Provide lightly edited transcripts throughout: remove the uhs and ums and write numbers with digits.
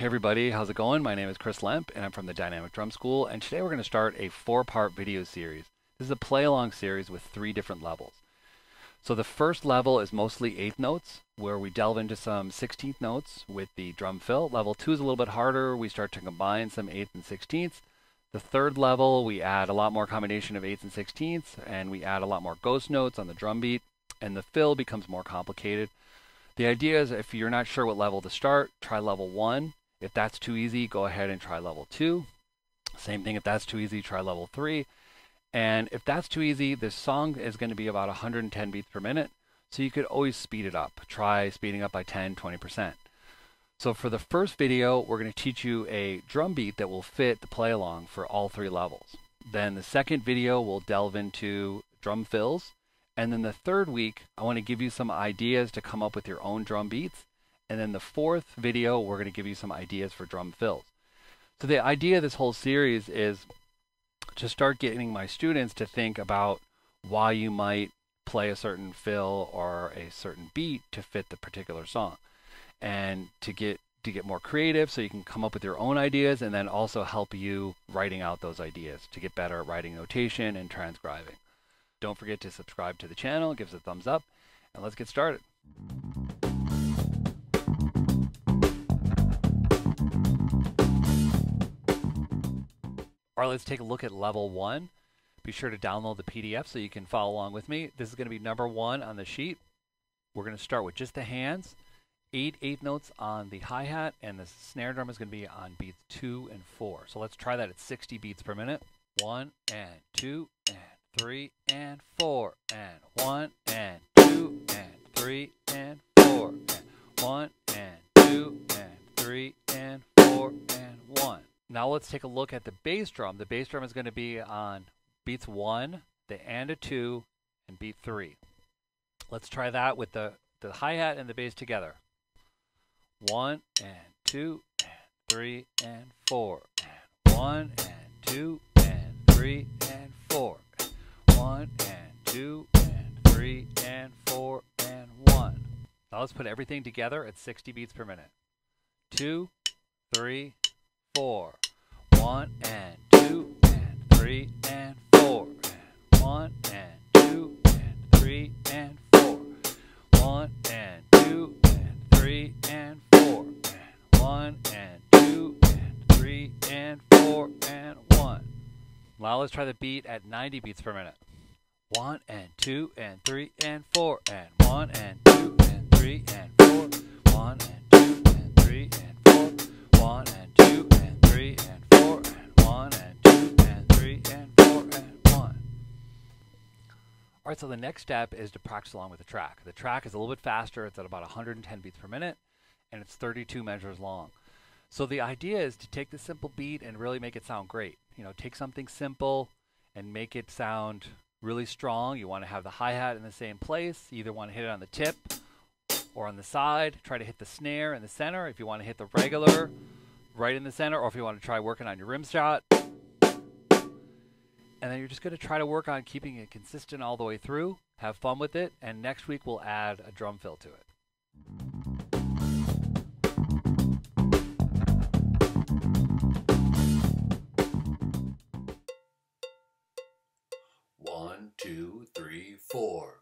everybody, how's it going? My name is Chris Lemp and I'm from the Dynamic Drum School, and today we're going to start a 4-part video series. This is a play-along series with 3 different levels. So the first level is mostly 8th notes, where we delve into some 16th notes with the drum fill. Level 2 is a little bit harder. We start to combine some 8th and 16th. The third level, we add a lot more combination of 8th and 16th, and we add a lot more ghost notes on the drum beat, and the fill becomes more complicated. The idea is if you're not sure what level to start, try level 1. If that's too easy, go ahead and try level 2. Same thing, if that's too easy, try level 3. And if that's too easy, this song is going to be about 110 beats per minute, so you could always speed it up. Try speeding up by 10, 20%. So for the first video, we're going to teach you a drum beat that will fit the play along for all 3 levels. Then the second video will delve into drum fills. And then the third week, I want to give you some ideas to come up with your own drum beats. And then the fourth video, we're going to give you some ideas for drum fills. So the idea of this whole series is to start getting my students to think about why you might play a certain fill or a certain beat to fit the particular song. And to get more creative so you can come up with your own ideas, and then also help you writing out those ideas to get better at writing notation and transcribing. Don't forget to subscribe to the channel, give us a thumbs up, and let's get started. All right, let's take a look at level 1. Be sure to download the PDF so you can follow along with me. This is going to be number 1 on the sheet. We're going to start with just the hands, 8 8th notes on the hi-hat, and the snare drum is going to be on beats 2 and 4. So let's try that at 60 beats per minute. 1 and 2 and 3 and 4 and 1 and 2 and 3 and 4 and 1 and 2 and 3 and 4 and 1. Now let's take a look at the bass drum. The bass drum is going to be on beats 1, the and a 2, and beat 3. Let's try that with the hi-hat and the bass together. 1 and 2 and 3 and 4 and 1 and 2 and 3 and 4. 1 and 2 and 3 and 4 and 1. Now let's put everything together at 60 beats per minute. 2, 3, 4. 1 and 2 and 3 and 4. And 1 and 2 and 3 and 4. 1 and 2 and 3 and 4. And 1 and 2 and 3 and 4 and 1. Now let's try the beat at 90 beats per minute. 1 and 2 and 3 and 4 and 1 and 2 and 3 and 4. 1 and 2 and 3 and 4. 1 and 2 and 3 and 4 and 1 and 2 and 3 and 4 and 1. All right, so the next step is to practice along with the track. The track is a little bit faster. It's at about 110 beats per minute, and it's 32 measures long. So the idea is to take the simple beat and really make it sound great. You know, take something simple and make it sound really strong. You want to have the hi-hat in the same place. You either want to hit it on the tip or on the side. Try to hit the snare in the center if you want to hit the regular right in the center, or if you want to try working on your rim shot. And then you're just going to try to work on keeping it consistent all the way through. Have fun with it, and next week we'll add a drum fill to it. One, two, three, four.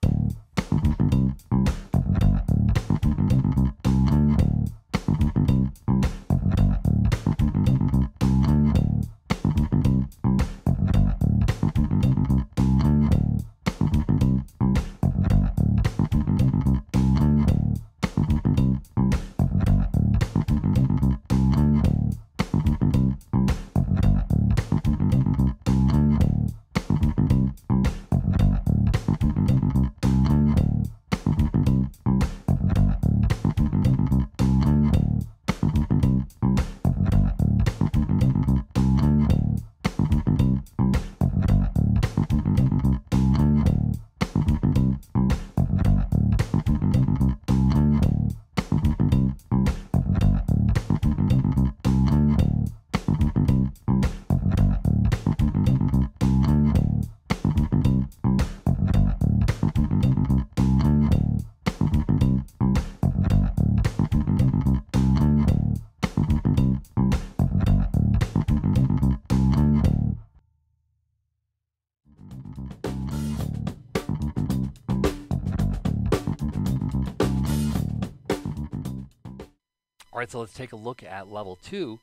All right, so let's take a look at level 2.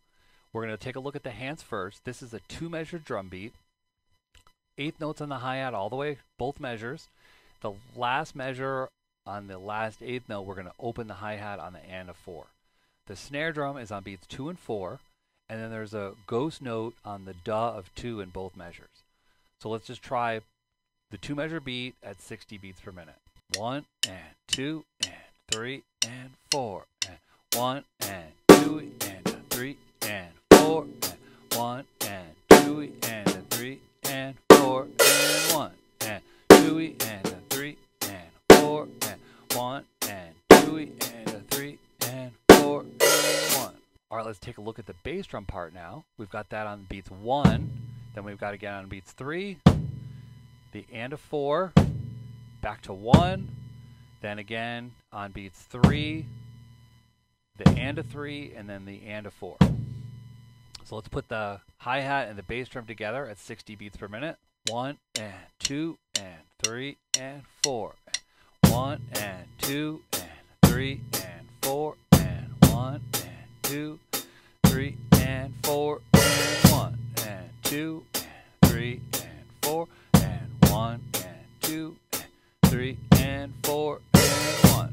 We're going to take a look at the hands first. This is a 2-measure drum beat. 8th notes on the hi-hat all the way, both measures. The last measure on the last 8th note, we're going to open the hi-hat on the and of 4. The snare drum is on beats 2 and 4, and then there's a ghost note on the duh of 2 in both measures. So let's just try the 2-measure beat at 60 beats per minute. 1 and 2 and 3 and 4 and 1 and 2 and 3 and 4 and 1 and 2 and 3 and 4 and 1 and 2 and 3 and 4 and 1 and 2 and 3 and 4 and 1. All right, let's take a look at the bass drum part now. We've got that on beats 1, then we've got again on beats 3, the and of 4, back to 1, then again on beats 3, the and of 3, and then the and of 4. So let's put the hi-hat and the bass drum together at 60 beats per minute. 1 and 2 and 3 and 4. 1 and 2 and 3 and 4 and 1 and 2, 3 and 4 and 1 and 2 and 3 and 4 and 1 and 2 and 3 and 4 and 1. All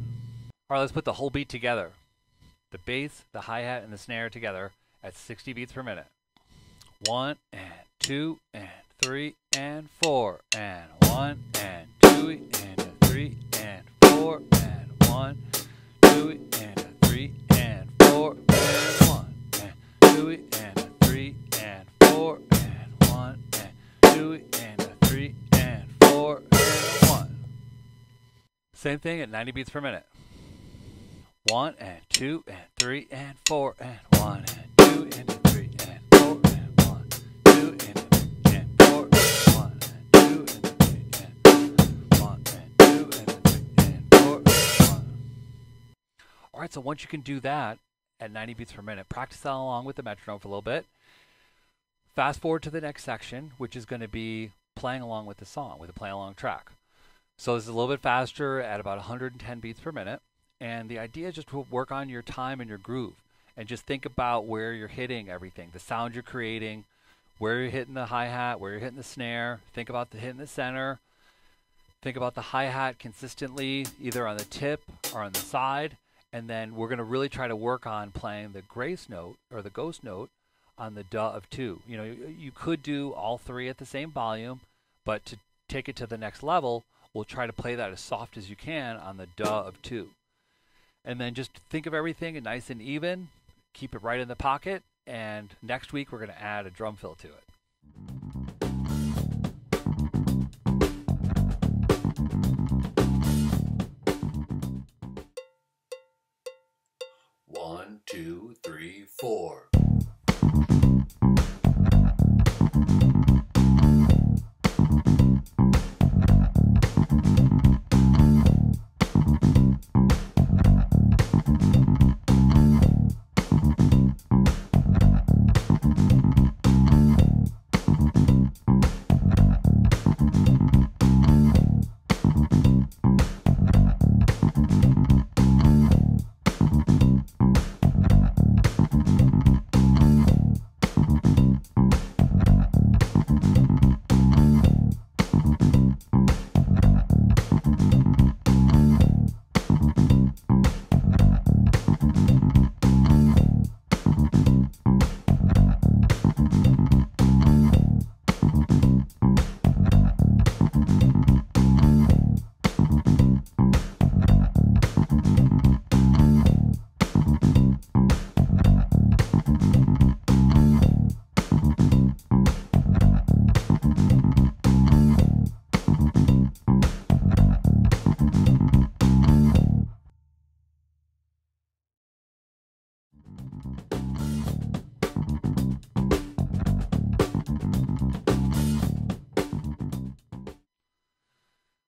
right, let's put the whole beat together. The bass, the hi-hat, and the snare together at 60 beats per minute. 1 and 2 and 3 and 4 and 1 and 2 and 3 and 4 and 1, 2 and 3 and 4 and 1 and 2 and 3 and 4 and 1 and 2 and 3 and 4 and 1. Same thing at 90 beats per minute. 1 and 2 and 3 and 4 and 1 and 2 and 3 and 4 and 1, 2 and 3 and 4 and 1 and 2 and 3 and 1 and 2 and 3 and 4 and 1. All right, so once you can do that at 90 beats per minute, practice that along with the metronome for a little bit. Fast forward to the next section, which is going to be playing along with the song, with a play along track. So this is a little bit faster at about 110 beats per minute. And the idea is just to work on your time and your groove and just think about where you're hitting everything, the sound you're creating, where you're hitting the hi-hat, where you're hitting the snare. Think about the hit in the center. Think about the hi-hat consistently, either on the tip or on the side. And then we're going to really try to work on playing the grace note or the ghost note on the duh of 2. You know, you could do all 3 at the same volume, but to take it to the next level, we'll try to play that as soft as you can on the duh of 2. And then just think of everything nice and even, keep it right in the pocket, and next week we're going to add a drum fill to it. One, two, three, four.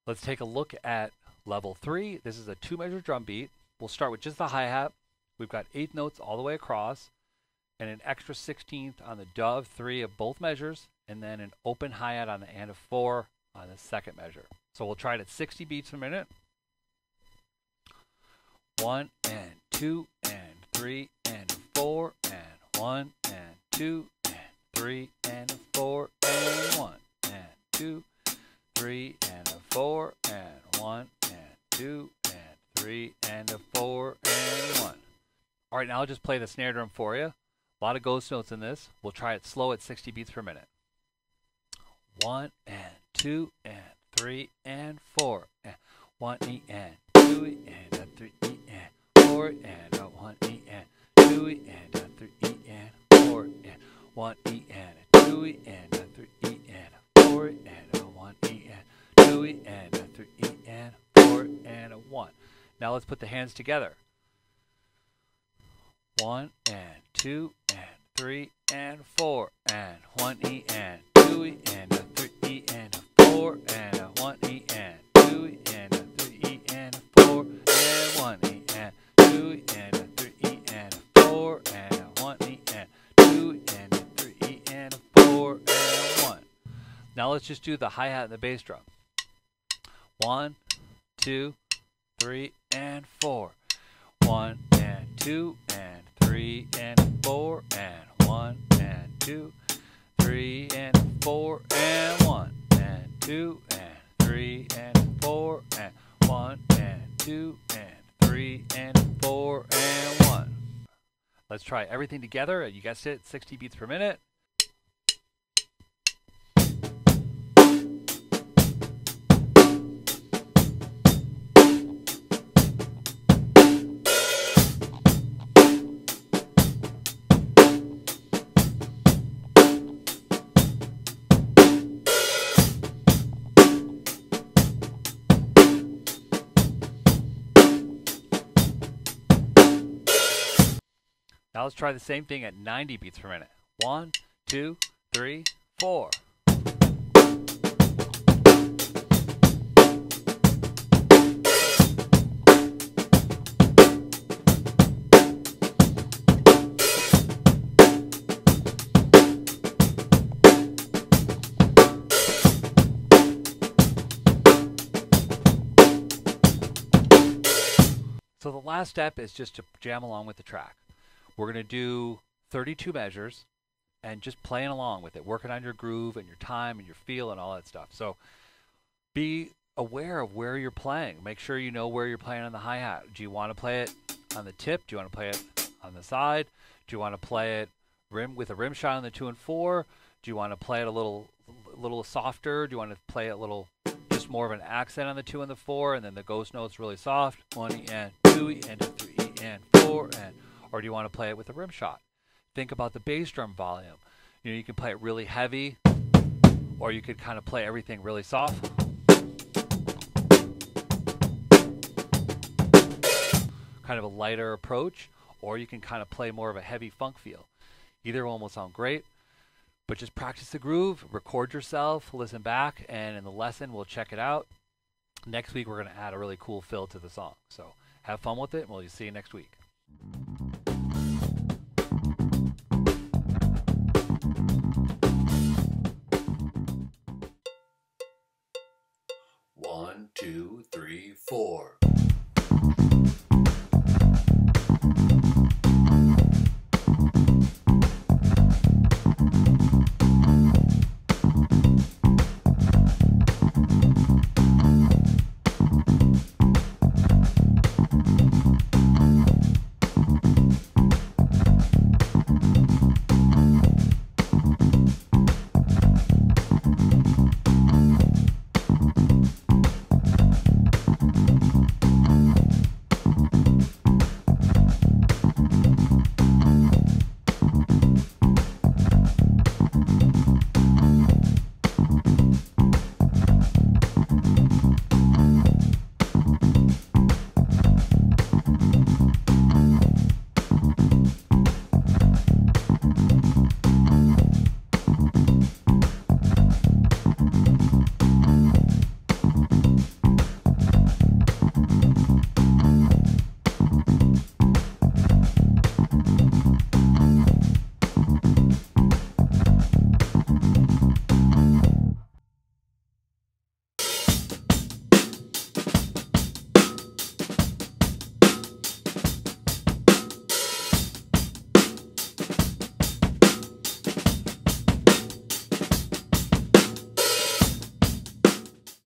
Let's take a look at level 3. This is a 2-measure drum beat. We'll start with just the hi-hat. We've got 8 notes all the way across, and an extra 16th on the duh of 3 of both measures, and then an open hi-hat on the and of 4 on the second measure. So we'll try it at 60 beats a minute. 1 and 2 and 3 and 4 and 1 and 2 and 3 and a 4 and 1 and 2, 3 and a 4 and 1 and 2 and 3 and a 4 and 1. All right, now I'll just play the snare drum for you. A lot of ghost notes in this. We'll try it slow at 60 beats per minute. 1 and 2 and 3 and 4 and 1 E and 2 E and a 3 E and 4 and a 1 E and 2 E and a 3 E and 4 and 1 E and a 2 E and a 3 E and a 4 and a 1 E and 2 E and a 3 E and 4 and a 1. Now let's put the hands together. 1 and 2 and 3 and 4 and 1 E and 2 E and a 3 E and a 4 and a 1 E and 2 E and a 3 E and a 4 and 1 E and 2 E and a 3 E and a 4 and a 1 E and 2 E and a 3 E and a 4 and 1. Now let's just do the hi-hat and the bass drum. 1, 2, 3 and 4. 1 and 2 and 3 and 4 and 1 and 2, 3 and 4 and 1 and 2 and 3 and 4 and 1 and 2 and 3 and 4 and 1. Let's try everything together. You guessed it, 60 beats per minute. Now let's try the same thing at 90 beats per minute. 1, 2, 3, 4. So the last step is just to jam along with the track. We're going to do 32 measures and just playing along with it, working on your groove and your time and your feel and all that stuff. So be aware of where you're playing. Make sure you know where you're playing on the hi-hat. Do you want to play it on the tip? Do you want to play it on the side? Do you want to play it with a rim shot on the 2 and 4? Do you want to play it a little softer? Do you want to play it a little just more of an accent on the 2 and the 4, and then the ghost notes really soft? 1 E and 2 E and 3 E and 4 and, or do you want to play it with a rim shot? Think about the bass drum volume. You know, you can play it really heavy, or you could kind of play everything really soft. Kind of a lighter approach, or you can kind of play more of a heavy funk feel. Either one will sound great, but just practice the groove, record yourself, listen back, and in the lesson we'll check it out. Next week we're going to add a really cool fill to the song. So have fun with it, and we'll see you next week. One, two, three, four.